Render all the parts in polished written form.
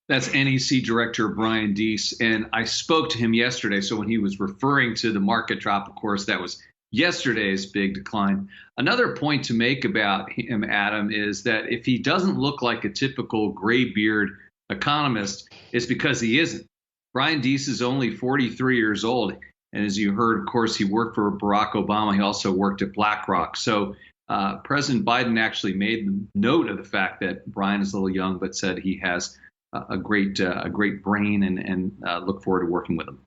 That's NEC Director Brian Deese, and I spoke to him yesterday. So when he was referring to the market drop, of course, that was yesterday's big decline. Another point to make about him, Adam, is that if he doesn't look like a typical gray beard economist, it's because he isn't. Brian Deese is only 43 years old. And as you heard, of course, he worked for Barack Obama. He also worked at BlackRock. So President Biden actually made note of the fact that Brian is a little young, but said he has a great brain and look forward to working with him.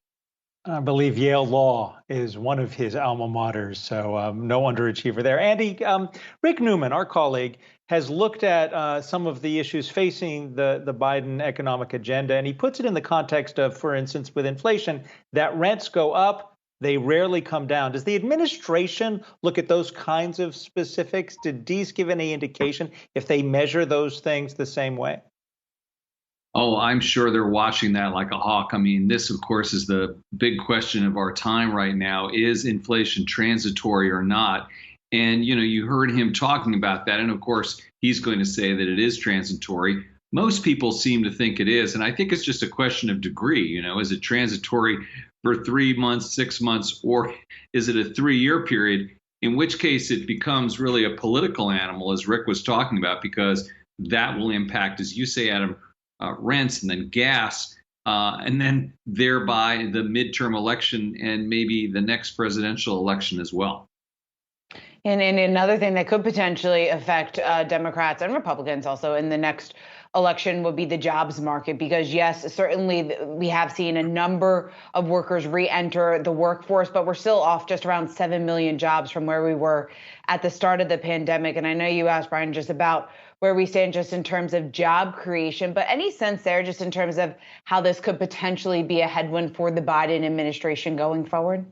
I believe Yale Law is one of his alma maters, so no underachiever there. Andy, Rick Newman, our colleague, has looked at some of the issues facing the Biden economic agenda, and he puts it in the context of, for instance, with inflation, that rents go up, they rarely come down. Does the administration look at those kinds of specifics? Did Deese give any indication if they measure those things the same way? Oh, I'm sure they're watching that like a hawk. I mean, this, of course, is the big question of our time right now. Is inflation transitory or not? And, you heard him talking about that. And of course, he's going to say that it is transitory. Most people seem to think it is. And I think it's just a question of degree. Is it transitory for 3 months, 6 months, or is it a 3-year period? In which case it becomes really a political animal, as Rick was talking about, because that will impact, as you say, Adam, rents and then gas, and then thereby the midterm election and maybe the next presidential election as well. And another thing that could potentially affect Democrats and Republicans also in the next election would be the jobs market, because yes, certainly we have seen a number of workers re-enter the workforce, but we're still off just around 7 million jobs from where we were at the start of the pandemic. And I know you asked, Brian, just about where we stand just in terms of job creation, but any sense there just in terms of how this could potentially be a headwind for the Biden administration going forward?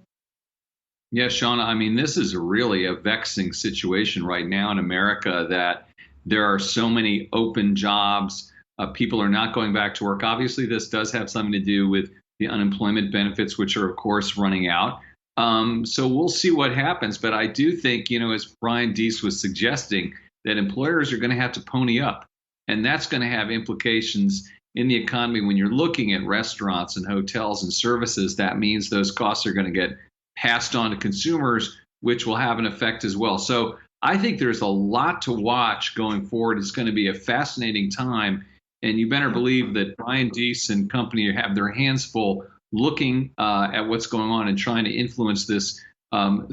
Yeah, Shauna, I mean, this is really a vexing situation right now in America, that there are so many open jobs. People are not going back to work. Obviously, this does have something to do with the unemployment benefits, which are, of course, running out. So we'll see what happens. But I do think, as Brian Deese was suggesting, that employers are going to have to pony up. And that's going to have implications in the economy. When you're looking at restaurants and hotels and services, that means those costs are going to get passed on to consumers, which will have an effect as well. So I think there's a lot to watch going forward. It's going to be a fascinating time. And you better believe that Brian Deese and company have their hands full looking at what's going on and trying to influence this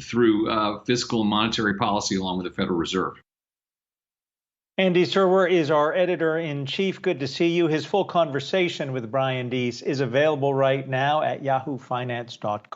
through fiscal and monetary policy along with the Federal Reserve. Andy Serwer is our editor-in-chief. Good to see you. His full conversation with Brian Deese is available right now at yahoofinance.com.